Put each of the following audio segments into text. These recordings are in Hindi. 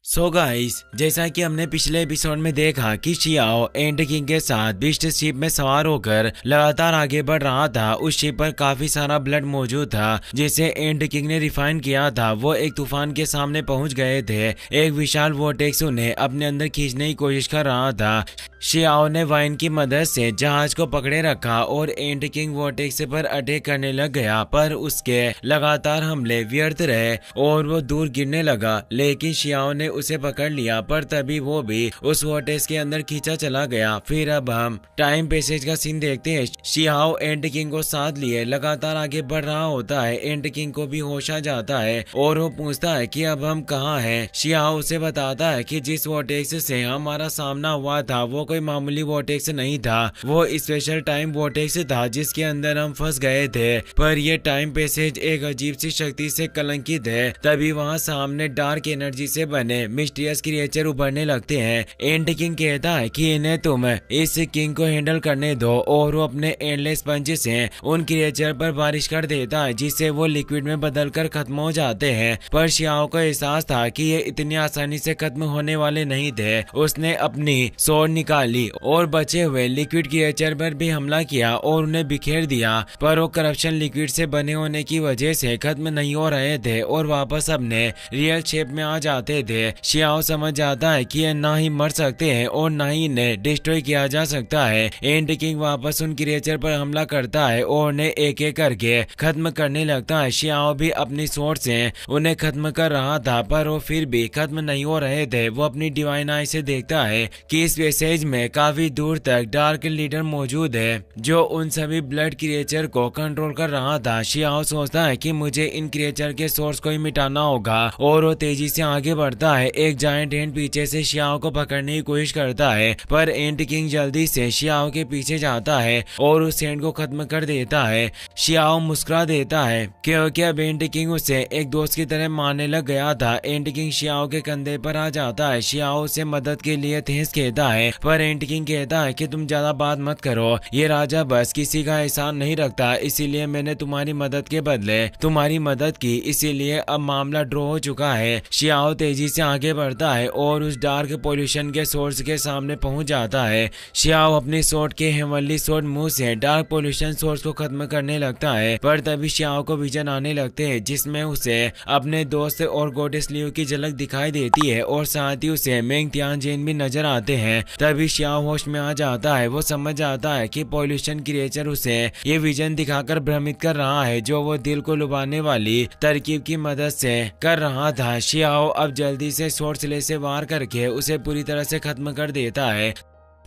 सो गाइस, जैसा कि हमने पिछले एपिसोड में देखा कि शियाओ एंड किंग के साथ बीस्ट शिप में सवार होकर लगातार आगे बढ़ रहा था। उस शिप पर काफी सारा ब्लड मौजूद था जिसे एंड किंग ने रिफाइन किया था। वो एक तूफान के सामने पहुंच गए थे। एक विशाल वोर्टेक्स उन्हें अपने अंदर खींचने की कोशिश कर रहा था। शियाओ ने वाइन की मदद से जहाज को पकड़े रखा और एंड किंग वोर्टेक्स पर अटैक करने लग गया, पर उसके लगातार हमले व्यर्थ रहे और वो दूर गिरने लगा। लेकिन शियाओ ने उसे पकड़ लिया, पर तभी वो भी उस वोर्टेक्स के अंदर खींचा चला गया। फिर अब हम टाइम पैसेज का सीन देखते हैं। शियाओ एंड किंग को साथ लिए लगातार आगे बढ़ रहा होता है। एंड किंग को भी होश आ जाता है और वो पूछता है कि अब हम कहाँ हैं। शियाओ उसे बताता है कि जिस वोर्टेक्स से हमारा सामना हुआ था वो कोई मामूली वोर्टेक्स नहीं था, वो स्पेशल टाइम वोर्टेक्स था जिसके अंदर हम फंस गए थे। पर ये टाइम पैसेज एक अजीब सी शक्ति से कलंकित है। तभी वहाँ सामने डार्क एनर्जी से बने मिस्टीरियस क्रिएचर उभरने लगते हैं। एंड किंग कहता है कि इन्हें तुम इस किंग को हैंडल करने दो और वो अपने एंडलेस पंच से उन क्रिएचर पर बारिश कर देता है जिससे वो लिक्विड में बदलकर खत्म हो जाते हैं। पर शियाओ को एहसास था कि ये इतनी आसानी से खत्म होने वाले नहीं थे। उसने अपनी स्वॉर्ड निकाली और बचे हुए लिक्विड क्रिएचर पर भी हमला किया और उन्हें बिखेर दिया, पर वो करप्शन लिक्विड से बने होने की वजह से खत्म नहीं हो रहे थे और वापस अपने रियल शेप में आ जाते थे। शियाओ समझ जाता है कि ये ना ही मर सकते हैं और ना ही इन्हें डिस्ट्रॉय किया जा सकता है। एंड किंग वापस उन क्रिएचर पर हमला करता है और उन्हें एक एक करके खत्म करने लगता है। शियाओ भी अपनी स्वॉर्ड से उन्हें खत्म कर रहा था, पर वो फिर भी खत्म नहीं हो रहे थे। वो अपनी डिवाइन आई से देखता है कि इस पैसेज में काफी दूर तक डार्क लीडर मौजूद है जो उन सभी ब्लड क्रिएचर को कंट्रोल कर रहा था। शियाओ सोचता है कि मुझे इन क्रिएचर के सोर्स को ही मिटाना होगा और वो तेजी से आगे बढ़ता है। एक जायंट हैंड पीछे से शियाओ को पकड़ने की कोशिश करता है, पर एंड किंग जल्दी से शियाओ के पीछे जाता है और उस हैंड को खत्म कर देता है। शियाओ मुस्कुरा देता है क्योंकि अब एंड किंग उसे एक दोस्त की तरह मारने लग गया था। एंड किंग शियाओ के कंधे पर आ जाता है। शियाओ उसे मदद के लिए थैंक्स कहता है, पर एंड किंग कहता है कि तुम ज्यादा बात मत करो, ये राजा बस किसी का एहसान नहीं रखता, इसीलिए मैंने तुम्हारी मदद के बदले तुम्हारी मदद की, इसीलिए अब मामला ड्रॉ हो चुका है। शियाओ तेजी से आगे बढ़ता है और उस डार्क पोल्यूशन के सोर्स के सामने पहुंच जाता है। शियाओ अपनी स्वॉर्ड के हेवनली स्वॉर्ड मुंह से डार्क पोल्यूशन सोर्स को खत्म करने लगता है, पर तभी शियाओ को विजन आने लगते हैं जिसमें उसे अपने दोस्त और गॉडेस लियू की झलक दिखाई देती है और साथ ही उसे मेंग तियानजिन भी नजर आते हैं। तभी शियाओ होश में आ जाता है। वो समझ जाता है कि पोल्यूशन क्रिएचर उसे ये विजन दिखाकर भ्रमित कर रहा है जो वो दिल को लुभाने वाली तरकीब की मदद से कर रहा था। शियाओ अब जल्दी से स्वॉर्ड स्लेश से वार करके उसे पूरी तरह से खत्म कर देता है।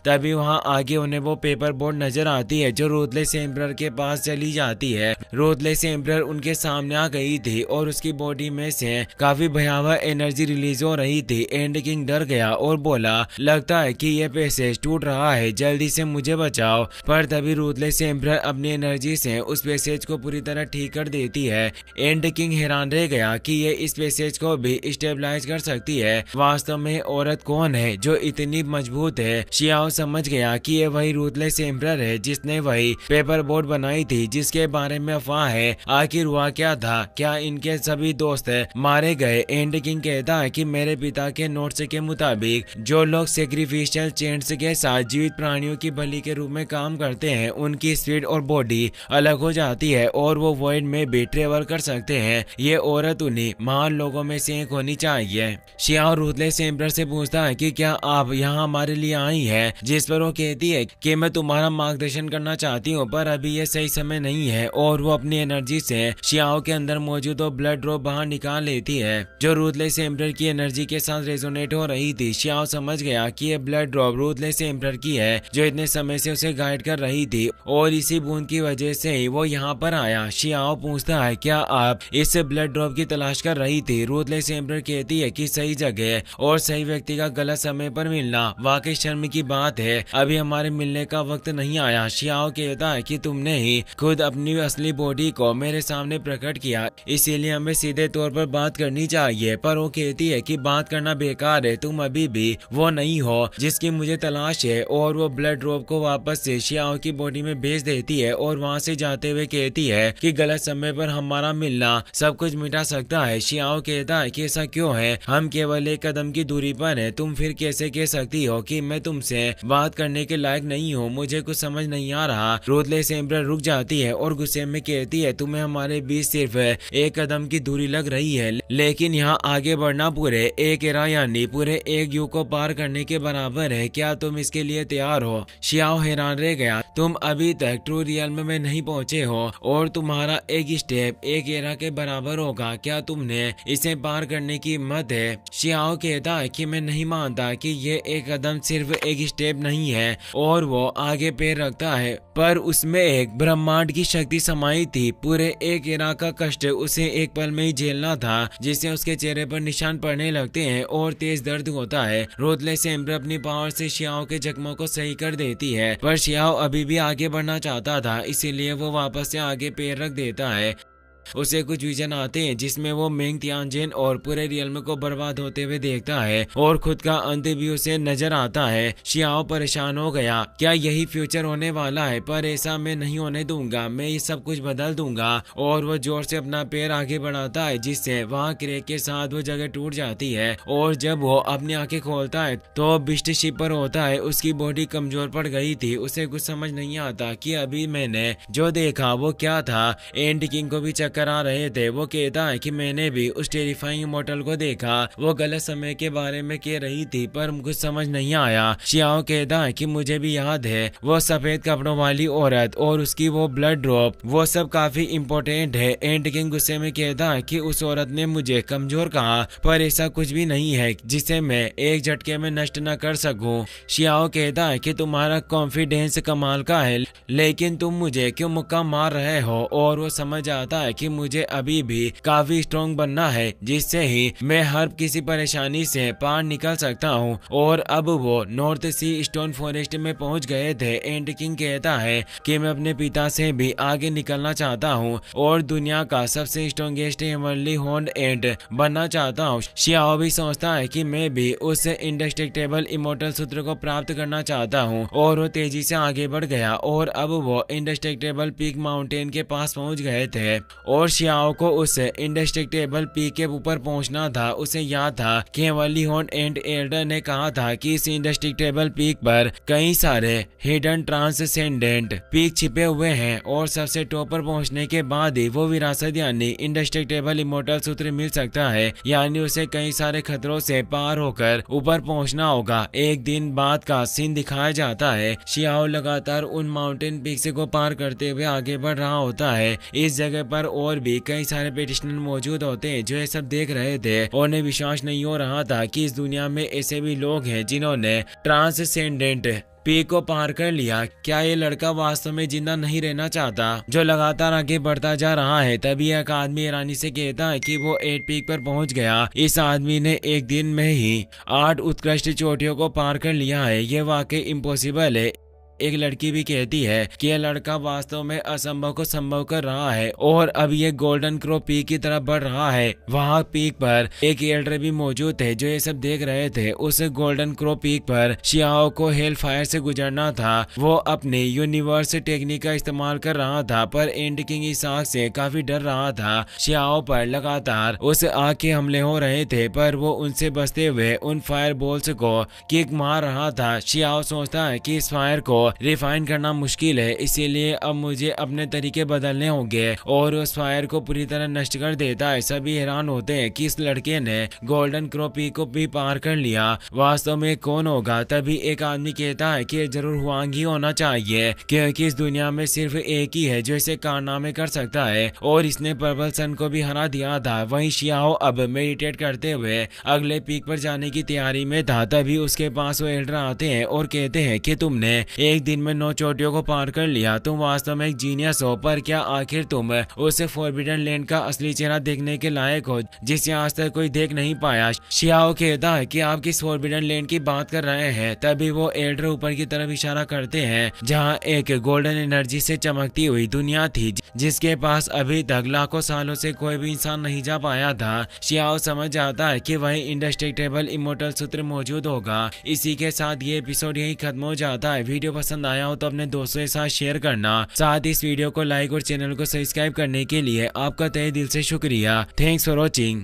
तभी वहां आगे उन्हें वो पेपर बोर्ड नजर आती है जो रूथलेस एम्परर के पास चली जाती है। रूथलेस एम्परर उनके सामने आ गई थी और उसकी बॉडी में से काफी भयावह एनर्जी रिलीज हो रही थी। एंड किंग डर गया और बोला, लगता है कि ये पैसेज टूट रहा है, जल्दी से मुझे बचाओ। पर तभी रूथलेस एम्परर अपनी एनर्जी से उस पैसेज को पूरी तरह ठीक कर देती है। एंड किंग हैरान रह गया कि ये इस पैसेज को भी स्टेबलाइज कर सकती है। वास्तव में औरत कौन है जो इतनी मजबूत है? शियाओ समझ गया कि ये वही रूथलेस एम्परर है जिसने वही पेपर बोर्ड बनाई थी जिसके बारे में अफवाह है। आखिर हुआ क्या था? क्या इनके सभी दोस्त मारे गए? एंड किंग कहता है कि मेरे पिता के नोट्स के मुताबिक जो लोग सेक्रीफिशियल चेंट्स के साथ जीवित प्राणियों की बलि के रूप में काम करते हैं उनकी स्पीड और बॉडी अलग हो जाती है और वो वॉइड में भी ट्रेवल कर सकते हैं। ये औरत उन्हीं महान लोगों में से एक होनी चाहिए। शियाओ रूथलेस एम्परर से पूछता है कि क्या आप यहाँ हमारे लिए आई है, जिस पर वो कहती है कि मैं तुम्हारा मार्गदर्शन करना चाहती हूँ पर अभी ये सही समय नहीं है, और वो अपनी एनर्जी से शियाओ के अंदर मौजूद वो ब्लड ड्रॉप बाहर निकाल लेती है जो रूथलेस एम्परर की एनर्जी के साथ रेजोनेट हो रही थी। शियाओ समझ गया कि ये ब्लड ड्रॉप रूथलेस एम्परर की है जो इतने समय से उसे गाइड कर रही थी और इसी बूंद की वजह से ही वो यहाँ पर आया। शियाओ पूछता है, क्या आप इस ब्लड ड्रॉप की तलाश कर रही थी? रूथलेस एम्परर कहती है कि सही जगह और सही व्यक्ति का गलत समय पर मिलना वाकई शर्म की बात बात है, अभी हमारे मिलने का वक्त नहीं आया। शियाओ कहता है कि तुमने ही खुद अपनी असली बॉडी को मेरे सामने प्रकट किया, इसीलिए हमें सीधे तौर पर बात करनी चाहिए। पर वो कहती है कि बात करना बेकार है, तुम अभी भी वो नहीं हो जिसकी मुझे तलाश है। और वो ब्लड ड्रॉप को वापस से शियाओ की बॉडी में भेज देती है और वहाँ से जाते हुए कहती है कि गलत समय पर हमारा मिलना सब कुछ मिटा सकता है। शियाओ कहता है कि ऐसा क्यों है, हम केवल एक कदम की दूरी पर हैं, तुम फिर कैसे कह सकती हो कि मैं तुमसे बात करने के लायक नहीं हूँ, मुझे कुछ समझ नहीं आ रहा। रूथलेस एम्बर रुक जाती है और गुस्से में कहती है तुम्हें हमारे बीच सिर्फ एक कदम की दूरी लग रही है, लेकिन यहाँ आगे बढ़ना पूरे एक एरा यानी पूरे एक युग को पार करने के बराबर है। क्या तुम इसके लिए तैयार हो? शियाओ हैरान रह गया, तुम अभी तक ट्रू रियल्म में नहीं पहुंचे हो और तुम्हारा एक स्टेप एक एरा के बराबर होगा, क्या तुमने इसे पार करने की हिम्मत है? शियाओ कहता है कि मैं नहीं मानता कि ये एक कदम सिर्फ एक स्टेप नहीं है, और वो आगे पैर रखता है पर उसमें एक ब्रह्मांड की शक्ति समाई थी। पूरे एक एरा का कष्ट उसे एक पल में ही झेलना था, जिससे उसके चेहरे पर निशान पड़ने लगते हैं और तेज दर्द होता है। रूथलेस एम्बर अपनी पावर से शियाओ के जख्मों को सही कर देती है, पर शियाओ अभी भी आगे बढ़ना चाहता था, इसीलिए वो वापस से आगे पैर रख देता है। उसे कुछ विजन आते हैं जिसमें वो मेंग तियानजिन और पूरे रियल्म को बर्बाद होते हुए देखता है और खुद का अंत भी उसे नजर आता है। शियाओ परेशान हो गया, क्या यही फ्यूचर होने वाला है? पर ऐसा मैं नहीं होने दूंगा, मैं ये सब कुछ बदल दूंगा। और वो जोर से अपना पैर आगे बढ़ाता है, जिससे वहाँ क्रैक के साथ वो जगह टूट जाती है। और जब वो अपनी आंखें खोलता है तो बिस्ट शिप पर होता है। उसकी बॉडी कमजोर पड़ गई थी, उसे कुछ समझ नहीं आता कि अभी मैंने जो देखा वो क्या था। एंड किंग को भी करा रहे थे, वो कहता है कि मैंने भी उस टेरिफाइंग मॉडल को देखा, वो गलत समय के बारे में कह रही थी पर कुछ समझ नहीं आया। शियाओ कहता है कि मुझे भी याद है वो सफेद कपड़ों वाली औरत और उसकी वो ब्लड ड्रॉप, वो सब काफी इम्पोर्टेंट है। एंड किंग गुस्से में कहता है कि उस औरत ने मुझे कमजोर कहा, पर ऐसा कुछ भी नहीं है जिसे मैं एक झटके में नष्ट न कर सकूं। शियाओ कहता है कि तुम्हारा कॉन्फिडेंस कमाल का है, लेकिन तुम मुझे क्यों मुक्का मार रहे हो? और वो समझ आता है कि मुझे अभी भी काफी स्ट्रॉन्ग बनना है, जिससे ही मैं हर किसी परेशानी से पार निकल सकता हूँ। और अब वो नॉर्थ सी स्टोन फॉरेस्ट में पहुंच गए थे। एंड किंग कहता है कि मैं अपने पिता से भी आगे निकलना चाहता हूँ और दुनिया का सबसे स्ट्रॉन्गेस्ट हेवनली हॉर्न्ड एंड बनना चाहता हूँ। शियाओ भी सोचता है कि मैं भी उस इंडेस्ट्रक्टेबल इमोर्टल सूत्र को प्राप्त करना चाहता हूँ, और वो तेजी से आगे बढ़ गया और अब वो इंडेस्ट्रक्टेबल पीक माउंटेन के पास पहुंच गए थे। और शियाओ को उस इंडेस्ट्रक्टेबल पीक के ऊपर पहुंचना था। उसे याद था कि हेवनली हॉर्न्ड एंड एल्डर ने कहा था कि इस इंडेस्ट्रक्टेबल पीक पर कई सारे हिडन ट्रांससेंडेंट पीक छिपे हुए हैं, और सबसे टॉप पर पहुंचने के बाद ही वो विरासत यानी इंडेस्ट्रक्टेबल इमोर्टल सूत्र मिल सकता है, यानी उसे कई सारे खतरों से पार होकर ऊपर पहुंचना होगा। एक दिन बाद का सीन दिखाया जाता है। शियाओ लगातार उन माउंटेन पीक्स को पार करते हुए आगे बढ़ रहा होता है। इस जगह पर और भी कई सारे पेटिशनर मौजूद होते हैं जो ये सब देख रहे थे, और उन्हें विश्वास नहीं हो रहा था कि इस दुनिया में ऐसे भी लोग हैं जिन्होंने ट्रांससेंडेंट पीक को पार कर लिया। क्या ये लड़का वास्तव में जिंदा नहीं रहना चाहता? जो लगातार आगे बढ़ता जा रहा है, तभी एक आदमी ईरानी से कहता है कि वो 8 पीक पर पहुंच गया। इस आदमी ने एक दिन में ही 8 उत्कृष्ट चोटियों को पार कर लिया है, ये वाकई इम्पॉसिबल है। एक लड़की भी कहती है कि यह लड़का वास्तव में असंभव को संभव कर रहा है, और अब ये गोल्डन क्रो पीक की तरफ बढ़ रहा है। वहाँ पीक पर एक एल्डर भी मौजूद थे जो ये सब देख रहे थे। उस गोल्डन क्रो पीक पर शियाओ को हेल फायर से गुजरना था। वो अपनी यूनिवर्स टेक्निक का इस्तेमाल कर रहा था, पर एंड किंग इस आग से काफी डर रहा था। शियाओ पर लगातार उस आग के हमले हो रहे थे, पर वो उनसे बचते हुए उन फायर बॉल्स को किक मार रहा था। शियाओ सोचता है कि इस फायर को रिफाइन करना मुश्किल है, इसीलिए अब मुझे अपने तरीके बदलने होंगे, और उस फायर को पूरी तरह नष्ट कर देता है। सभी हैरान होते हैं कि इस लड़के ने गोल्डन क्रो पीक को भी पार कर लिया, वास्तव में कौन होगा? तभी एक आदमी कहता है कि जरूर हुआंग ही होना चाहिए, क्योंकि इस दुनिया में सिर्फ एक ही है जो इसे कारनामे कर सकता है, और इसने पर्पल सन को भी हरा दिया था। वहीं शियाओ अब मेडिटेट करते हुए अगले पीक पर जाने की तैयारी में था। तभी उसके पास वो एल्डर आते हैं और कहते हैं कि तुमने एक दिन में 9 चोटियों को पार कर लिया, तुम वास्तव में एक जीनियस हो, पर क्या आखिर तुम उस फॉरबिडन लैंड का असली चेहरा देखने के लायक हो जिसे आज तक कोई देख नहीं पाया? शियाओ कहता है कि आप किस फॉरबिडन लैंड की बात कर रहे हैं। तभी वो एल्डर ऊपर की तरफ इशारा करते हैं जहाँ एक गोल्डन एनर्जी से चमकती हुई दुनिया थी जिसके पास अभी तक लाखों सालों से कोई भी इंसान नहीं जा पाया था। शियाओ समझ जाता है कि वही इंडेस्ट्रक्टेबल इमोर्टल सूत्र मौजूद होगा। इसी के साथ ये एपिसोड यही खत्म हो जाता है। वीडियो पसंद आया हो तो अपने दोस्तों के साथ शेयर करना, साथ इस वीडियो को लाइक और चैनल को सब्सक्राइब करने के लिए आपका तहे दिल से शुक्रिया। Thanks for watching.